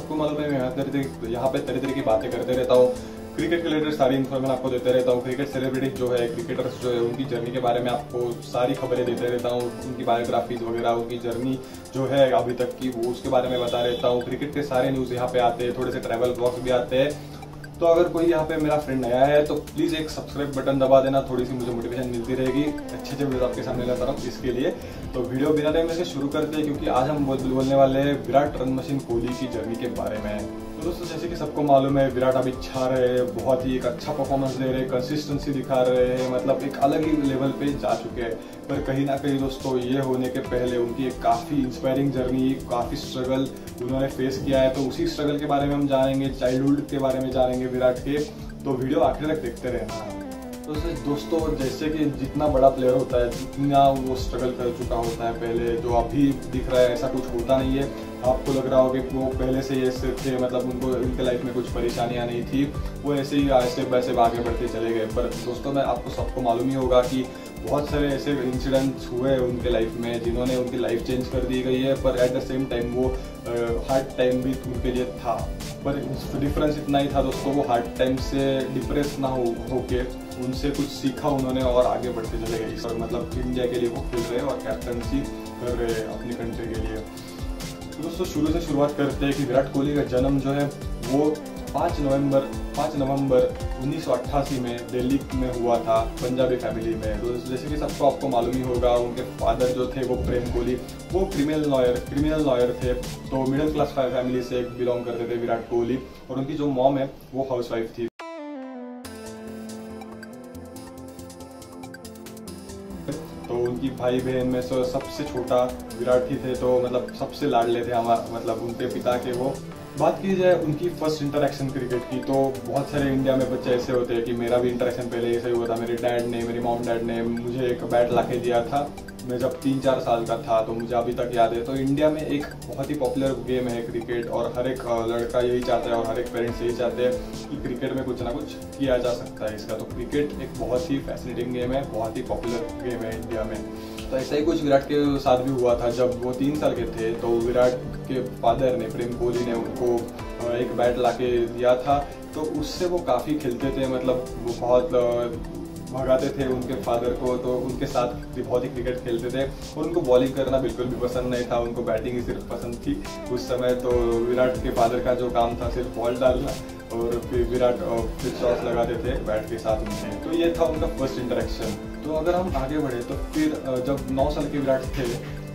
सबको मालूम है मैं यहाँ पे तरह तरह की बातें करते रहता हूँ, क्रिकेट के रिलेटेड सारी इन्फॉर्मेशन आपको देते रहता हूँ। क्रिकेट सेलिब्रिटी जो है, क्रिकेटर्स जो है, उनकी जर्नी के बारे में आपको सारी खबरें देते रहता हूँ, उनकी बायोग्राफीज वगैरह, उनकी जर्नी जो है अभी तक की वो उसके बारे में बता रहता हूँ। क्रिकेट के सारे न्यूज़ यहाँ पे आते हैं, थोड़े से ट्रैवल ब्लॉग्स भी आते हैं। तो अगर कोई यहाँ पे मेरा फ्रेंड नया है तो प्लीज एक सब्सक्राइब बटन दबा देना, थोड़ी सी मुझे मोटिवेशन मिलती रहेगी, अच्छे वीडियो आपके सामने लाता रहूँ इसके लिए। तो वीडियो बिना टाइम से शुरू करते हैं, क्योंकि आज हम बोलने वाले हैं विराट रन मशीन कोहली की जर्नी के बारे में। तो दोस्तों जैसे कि सबको मालूम है विराट अभी छा रहे हैं, बहुत ही एक अच्छा परफॉर्मेंस दे रहे हैं, कंसिस्टेंसी दिखा रहे हैं, मतलब एक अलग ही लेवल पे जा चुके हैं। पर कहीं ना कहीं दोस्तों ये होने के पहले उनकी एक काफी इंस्पायरिंग जर्नी, काफी स्ट्रगल उन्होंने फेस किया है। तो उसी स्ट्रगल के बारे में हम जानेंगे, चाइल्डहुड के बारे में जानेंगे विराट के। तो वीडियो आखिर तक देखते रहना। तो दोस्तों जैसे कि जितना बड़ा प्लेयर होता है, जितना वो स्ट्रगल कर चुका होता है पहले, जो अभी दिख रहा है ऐसा कुछ होता नहीं है। आपको लग रहा होगा कि वो पहले से ऐसे थे, मतलब उनको उनके लाइफ में कुछ परेशानियां नहीं थी, वो ऐसे ही ऐसे वैसे आगे बढ़ते चले गए। पर दोस्तों मैं आपको सबको मालूम ही होगा कि बहुत सारे ऐसे इंसिडेंट्स हुए उनके लाइफ में जिन्होंने उनकी लाइफ चेंज कर दी गई है। पर एट द सेम टाइम वो हार्ड टाइम भी उनके लिए था। पर डिफरेंस इतना ही था दोस्तों, वो हार्ड टाइम से डिप्रेस ना होके उनसे कुछ सीखा उन्होंने और आगे बढ़ते चले गए। और मतलब इंडिया के लिए वो खेल रहे हैं और कैप्टनसी कर रहे हैं अपनी कंट्री के लिए। तो दोस्तों शुरू से शुरुआत करते हैं कि विराट कोहली का जन्म जो है वो 5 नवंबर 1988 में दिल्ली में हुआ था, पंजाबी फैमिली में। तो जैसे कि सबको आपको मालूम ही होगा, उनके फादर जो थे वो प्रेम कोहली, वो क्रिमिनल लॉयर थे। तो मिडिल क्लास फैमिली से बिलोंग करते थे विराट कोहली। और उनकी जो मॉम है वो हाउसवाइफ थी। तो उनकी भाई बहन में से सबसे छोटा विराट ही थे, तो मतलब सबसे लाडले थे मतलब उनके पिता के वो। बात की जाए उनकी फर्स्ट इंटरेक्शन क्रिकेट की, तो बहुत सारे इंडिया में बच्चे ऐसे होते हैं कि मेरा भी इंटरेक्शन पहले ऐसे हुआ था। मेरी मॉम डैड ने मुझे एक बैट ला के दिया था मैं जब 3-4 साल का था, तो मुझे अभी तक याद है। तो इंडिया में एक बहुत ही पॉपुलर गेम है क्रिकेट, और हर एक लड़का यही चाहता है और हर एक पेरेंट्स यही चाहते हैं कि क्रिकेट में कुछ ना कुछ किया जा सकता है इसका। तो क्रिकेट एक बहुत ही फैसिनेटिंग गेम है, बहुत ही पॉपुलर गेम है इंडिया में। तो ऐसा ही कुछ विराट के साथ भी हुआ था। जब वो 3 साल के थे तो विराट के फादर ने, प्रेम कोहली ने, उनको एक बैट ला के दिया था। तो उससे वो काफ़ी खेलते थे, मतलब वो बहुत भगाते थे उनके फादर को। तो उनके साथ बहुत ही क्रिकेट खेलते थे और उनको बॉलिंग करना बिल्कुल भी पसंद नहीं था, उनको बैटिंग ही सिर्फ पसंद थी उस समय। तो विराट के फादर का जो काम था सिर्फ बॉल डालना, और फिर विराट फिर शॉट्स लगाते थे बैट के साथ उनके। तो ये था उनका फर्स्ट इंटरेक्शन। तो अगर हम आगे बढ़े तो फिर जब 9 साल के विराट थे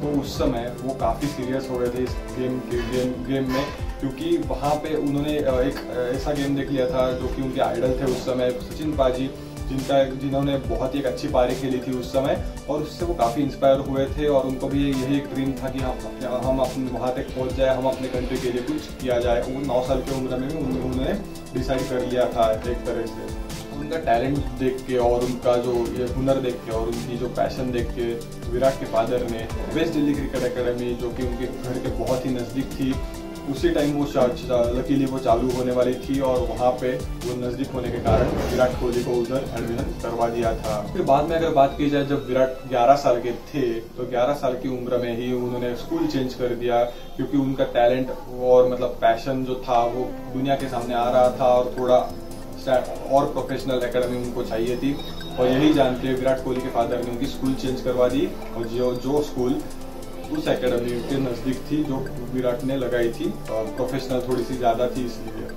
तो उस समय वो काफ़ी सीरियस हो गए थे इस गेम में, क्योंकि वहाँ पे उन्होंने एक ऐसा गेम देख लिया था जो कि उनके आइडल थे उस समय, सचिन पाजी, जिन्होंने बहुत ही एक अच्छी पारी खेली थी उस समय। और उससे वो काफ़ी इंस्पायर हुए थे और उनको भी यही एक ड्रीम था कि हम अपने वहाँ तक पहुँच जाए, हम अपने कंट्री के लिए कुछ किया जाए। वो 9 साल की उम्र में भी उन्होंने डिसाइड कर लिया था एक तरह से। उनका टैलेंट देख के और उनका जो ये हुनर देख के और उनकी जो पैशन देख के विराट के फादर ने वेस्ट दिल्ली क्रिकेट एकेडमी, जो कि उनके घर के बहुत ही नज़दीक थी, उसी टाइम वो लकीली वो चालू होने वाली थी, और वहाँ पे वो नज़दीक होने के कारण विराट कोहली को उधर एडमिशन करवा दिया था। फिर बाद में अगर बात की जाए, जब विराट 11 साल के थे तो 11 साल की उम्र में ही उन्होंने स्कूल चेंज कर दिया, क्योंकि उनका टैलेंट और मतलब पैशन जो था वो दुनिया के सामने आ रहा था, और थोड़ा और प्रोफेशनल एकेडमी उनको चाहिए थी। और यही जान के विराट कोहली के फादर ने उनकी स्कूल चेंज करवा दी, और जो स्कूल उस एकेडमी के नज़दीक थी जो विराट ने लगाई थी, प्रोफेशनल थोड़ी सी ज़्यादा थी इसलिए,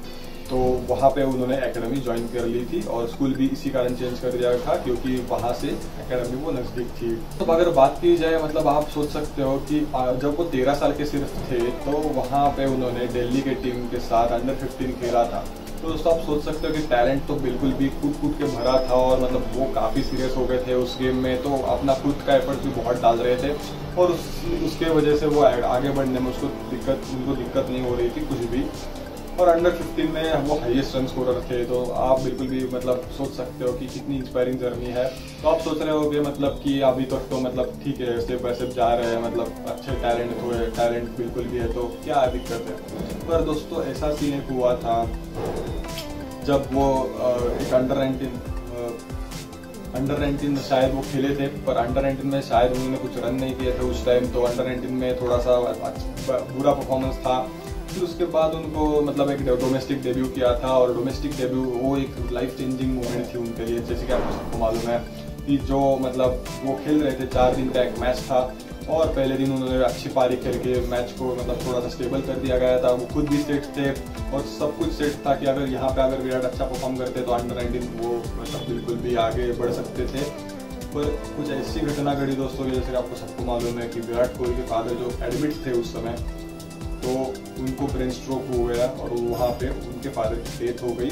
तो वहाँ पे उन्होंने एकेडमी ज्वाइन कर ली थी। और स्कूल भी इसी कारण चेंज कर दिया था क्योंकि वहाँ से एकेडमी वो नज़दीक थी। तो अगर बात की जाए, मतलब आप सोच सकते हो कि जब वो 13 साल के सिर्फ थे तो वहाँ पे उन्होंने दिल्ली के टीम के साथ अंडर 15 खेला था। तो दोस्तों आप सोच सकते हो कि टैलेंट तो बिल्कुल भी कूद के भरा था, और मतलब वो काफ़ी सीरियस हो गए थे उस गेम में। तो अपना खुद का एफर्ट भी बहुत डाल रहे थे, और उसके वजह से वो आगे बढ़ने में उनको दिक्कत नहीं हो रही थी कुछ भी। और अंडर 15 में वो हाईएस्ट रन स्कोरर थे। तो आप बिल्कुल भी मतलब सोच सकते हो कि कितनी इंस्पायरिंग जर्नी है। तो आप सोच रहे होगे मतलब कि अभी तक तो मतलब ठीक है, स्टेप बाय स्टेप जा रहे हैं, मतलब अच्छे टैलेंट बिल्कुल भी है, तो क्या दिक्कत है। पर दोस्तों ऐसा सीन एक हुआ था जब वो एक अंडर 19 शायद वो खेले थे, पर अंडर 19 में शायद उन्होंने कुछ रन नहीं किए थे उस टाइम। तो अंडर 19 में थोड़ा सा बुरा परफॉर्मेंस था, फिर उसके बाद उनको मतलब एक डोमेस्टिक डेब्यू किया था, और डोमेस्टिक डेब्यू वो एक लाइफ चेंजिंग मोमेंट थी उनके लिए। जैसे कि आपको सबको मालूम है कि जो मतलब वो खेल रहे थे, 4 दिन का एक मैच था, और पहले दिन उन्होंने अच्छी पारी खेल के मैच को मतलब थोड़ा सा स्टेबल कर दिया गया था। वो खुद भी सेट थे और सब कुछ सेट था कि अगर यहाँ पे अगर विराट अच्छा परफॉर्म करते तो अंडर 19 वो मतलब बिल्कुल भी आगे बढ़ सकते थे। पर कुछ ऐसी घटना घटी दोस्तों, जैसे आपको सबको मालूम है कि विराट कोहली के फादर जो एडमिट थे उस समय, तो उनको ब्रेन स्ट्रोक हो गया और वहाँ पे उनके फादर की डेथ हो गई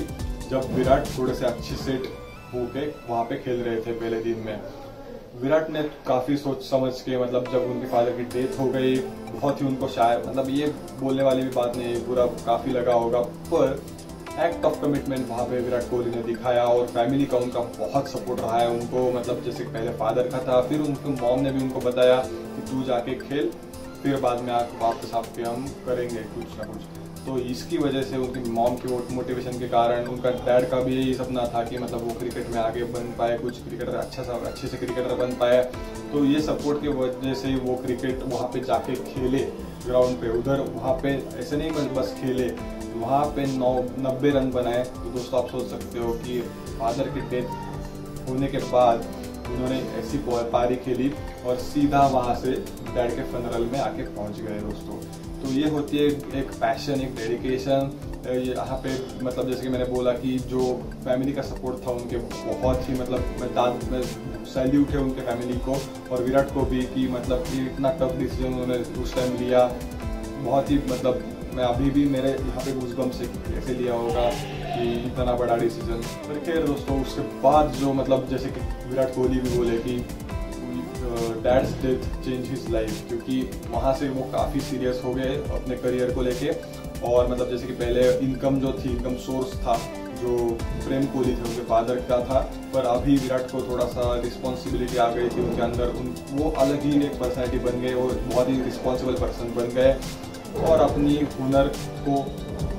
जब विराट थोड़े से अच्छे सेट होके वहाँ पे खेल रहे थे पहले दिन में। विराट ने काफ़ी सोच समझ के मतलब जब उनके फादर की डेथ हो गई, बहुत ही उनको शायद मतलब ये बोलने वाली भी बात नहीं, पूरा काफ़ी लगा होगा, पर एक्ट ऑफ कमिटमेंट वहाँ पे विराट कोहली ने दिखाया और फैमिली का उनका बहुत सपोर्ट रहा है उनको। मतलब जैसे पहले फादर का था, फिर उनके मॉम ने भी उनको बताया कि तू जाके खेल, फिर बाद में वापस आपके हम करेंगे कुछ ना कुछ। तो इसकी वजह से उनकी मॉम के मोटिवेशन के कारण उनका डैड का भी यही सपना था कि मतलब वो क्रिकेट में आगे बन पाए, कुछ क्रिकेटर अच्छे से क्रिकेटर बन पाए। तो ये सपोर्ट की वजह से वो क्रिकेट वहाँ पे जाके खेले ग्राउंड पे, उधर वहाँ पे ऐसे नहीं बस खेले, वहाँ पे 90 रन बनाए। तो दोस्तों आप सोच सकते हो कि फादर की डेथ होने के बाद उन्होंने ऐसी पारी खेली और सीधा वहाँ से डैड के फनरल में आके पहुँच गए दोस्तों। तो ये होती है एक पैशन, एक डेडिकेशन। यहाँ पे मतलब जैसे कि मैंने बोला कि जो फैमिली का सपोर्ट था उनके बहुत ही मतलब मैं सैल्यूट है उनके फैमिली को और विराट को भी कि मतलब कि इतना टफ डिसीजन उन्होंने उस टाइम लिया। बहुत ही मतलब मैं अभी भी मेरे यहाँ पे गूज़बम्स से कैसे लिया होगा कि इतना बड़ा डिसीजन। पर खैर दोस्तों उसके बाद जो मतलब जैसे कि विराट कोहली भी बोले कि dad's death change his life, क्योंकि वहाँ से वो काफ़ी सीरियस हो गए अपने करियर को लेके। और मतलब जैसे कि पहले इनकम जो थी, इनकम सोर्स था जो प्रेम कोहली थे उनके फादर का था, पर अभी विराट को थोड़ा सा रिस्पॉन्सिबिलिटी आ गई थी उनके अंदर। वो अलग ही एक पर्सनैलिटी बन गए और बहुत ही रिस्पॉन्सिबल पर्सन बन गए और अपनी हुनर को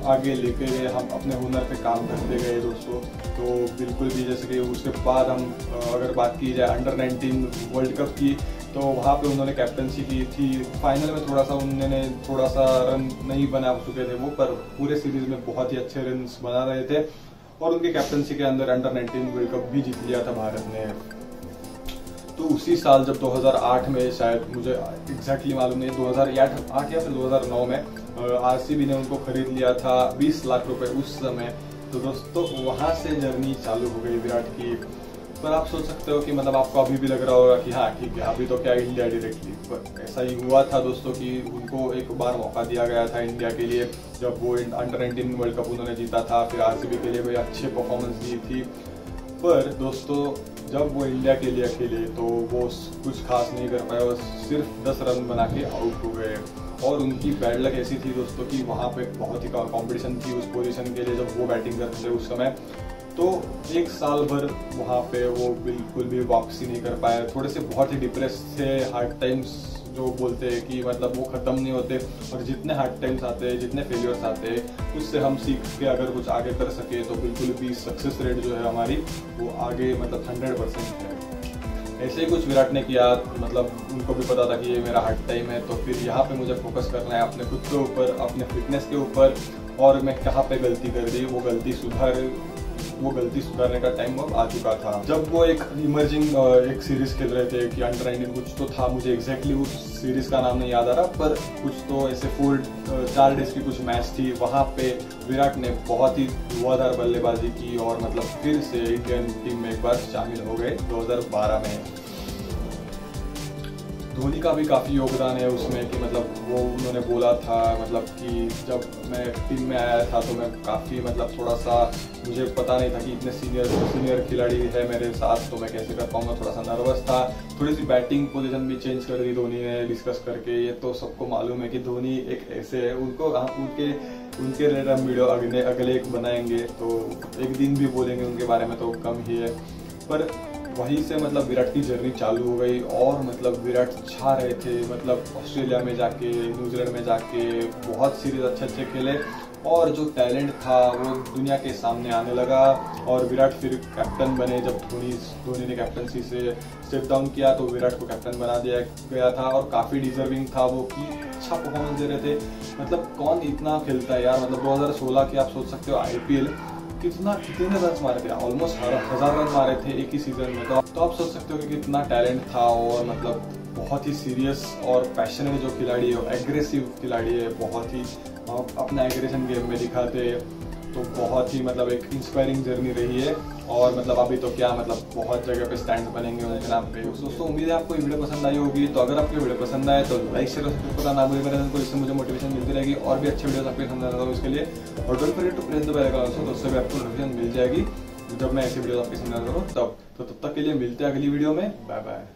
आगे लेके गए। हम अपने हुनर पे काम करते गए दोस्तों। तो बिल्कुल भी जैसे कि उसके बाद हम अगर बात की जाए अंडर 19 वर्ल्ड कप की, तो वहाँ पे उन्होंने कैप्टनसी की थी। फाइनल में थोड़ा सा रन नहीं बना चुके थे वो, पर पूरे सीरीज में बहुत ही अच्छे रन बना रहे थे और उनके कैप्टनसी के अंदर अंडर 19 वर्ल्ड कप भी जीत लिया था भारत ने। तो उसी साल जब 2008 में, शायद मुझे एग्जैक्टली मालूम नहीं, 2008 या फिर 2009 में आरसीबी ने उनको खरीद लिया था 20 लाख रुपए उस समय। तो दोस्तों वहाँ से जर्नी चालू हो गई विराट की। पर आप सोच सकते हो कि मतलब आपको अभी भी लग रहा होगा कि हाँ ठीक है अभी तो क्या इंडिया डायरेक्टली, पर ऐसा ही हुआ था दोस्तों कि उनको एक बार मौका दिया गया था इंडिया के लिए जब वो अंडर 19 वर्ल्ड कप उन्होंने जीता था। फिर आरसीबी के लिए भी अच्छी परफॉर्मेंस दी थी। पर दोस्तों जब वो इंडिया के लिए खेले तो वो कुछ खास नहीं कर पाए और सिर्फ 10 रन बना के आउट हो गए। और उनकी बैड लक ऐसी थी दोस्तों कि वहाँ पे बहुत ही कंपटीशन थी उस पोजीशन के लिए जब वो बैटिंग करते थे उस समय। तो एक साल भर वहाँ पे वो बिल्कुल भी वापसी नहीं कर पाए, थोड़े से बहुत ही डिप्रेस थे। हार्ड टाइम्स जो बोलते हैं कि मतलब वो ख़त्म नहीं होते और जितने हार्ड टाइम्स आते हैं, जितने फेलियर्स आते हैं, उससे हम सीख के अगर कुछ आगे कर सके तो बिल्कुल भी सक्सेस रेट जो है हमारी वो आगे मतलब 100% है। ऐसे ही कुछ विराट ने किया, मतलब उनको भी पता था कि ये मेरा हार्ड टाइम है, तो फिर यहाँ पे मुझे फोकस करना है अपने खुद के ऊपर, अपने फिटनेस के ऊपर, और मैं कहाँ पे गलती कर दी वो गलती सुधारने का टाइम अब आ चुका था। जब वो एक इमर्जिंग एक सीरीज खेल रहे थे कि अंडर 19 कुछ तो था, मुझे एग्जैक्टली उस सीरीज का नाम नहीं याद आ रहा, पर कुछ तो ऐसे 4 डेज की कुछ मैच थी। वहाँ पे विराट ने बहुत ही धुआंधार बल्लेबाजी की और मतलब फिर से इंडियन टीम में एक बार शामिल हो गए 2012 में। धोनी का भी काफ़ी योगदान है उसमें कि मतलब वो उन्होंने बोला था मतलब कि जब मैं टीम में आया था तो मैं काफ़ी मतलब थोड़ा सा मुझे पता नहीं था कि इतने सीनियर खिलाड़ी है मेरे साथ, तो मैं कैसे कर पाऊंगा, थोड़ा सा नर्वस था। थोड़ी सी बैटिंग पोजीशन भी चेंज कर दी धोनी ने डिस्कस करके। ये तो सबको मालूम है कि धोनी एक ऐसे है, उनके हम वीडियो अगले एक बनाएंगे तो एक दिन भी बोलेंगे उनके बारे में, तो कम ही है। पर वहीं से मतलब विराट की जर्नी चालू हो गई और मतलब विराट छा रहे थे, मतलब ऑस्ट्रेलिया में जाके, न्यूजीलैंड में जाके बहुत सीरीज अच्छे खेले और जो टैलेंट था वो दुनिया के सामने आने लगा। और विराट फिर कैप्टन बने। जब धोनी ने कैप्टनसी से स्टेप डाउन किया तो विराट को कैप्टन बना दिया गया था और काफ़ी डिजर्विंग था वो कि अच्छा परफॉर्मेंस दे रहे थे। मतलब कौन इतना खेलता है यार, मतलब 2016 की आप सोच सकते हो IPL, कितने रन मारे थे, ऑलमोस्ट 1000 रन मारे थे एक ही सीजन में। तो आप सोच सकते हो कि कितना टैलेंट था, और मतलब बहुत ही सीरियस और पैशनेट जो खिलाड़ी है, एग्रेसिव खिलाड़ी है, बहुत ही अपना एग्रेशन गेम में दिखाते। तो बहुत ही मतलब एक इंस्पायरिंग जर्नी रही है, और मतलब अभी तो क्या, मतलब बहुत जगह पे स्टैंड बनेंगे उनके नाम पे। दोस्तों उम्मीद है आपको ये वीडियो पसंद आई होगी। तो अगर आपको वीडियो पसंद आए तो लाइक शेयर और सब्सक्राइब करना ना भूलें मेरे चैनल को, इससे मुझे मोटिवेशन मिलती रहेगी और भी अच्छे वीडियोस आपके सामने लाता हूं इसके लिए। और don't forget to press the bell icon, तो उससे भी आपको नोटिफिकेशन मिल जाएगी जब मैं ऐसे वीडियो आपके सामने लाता हूं। तब तक के लिए मिलते हैं अगली वीडियो में। Bye bye.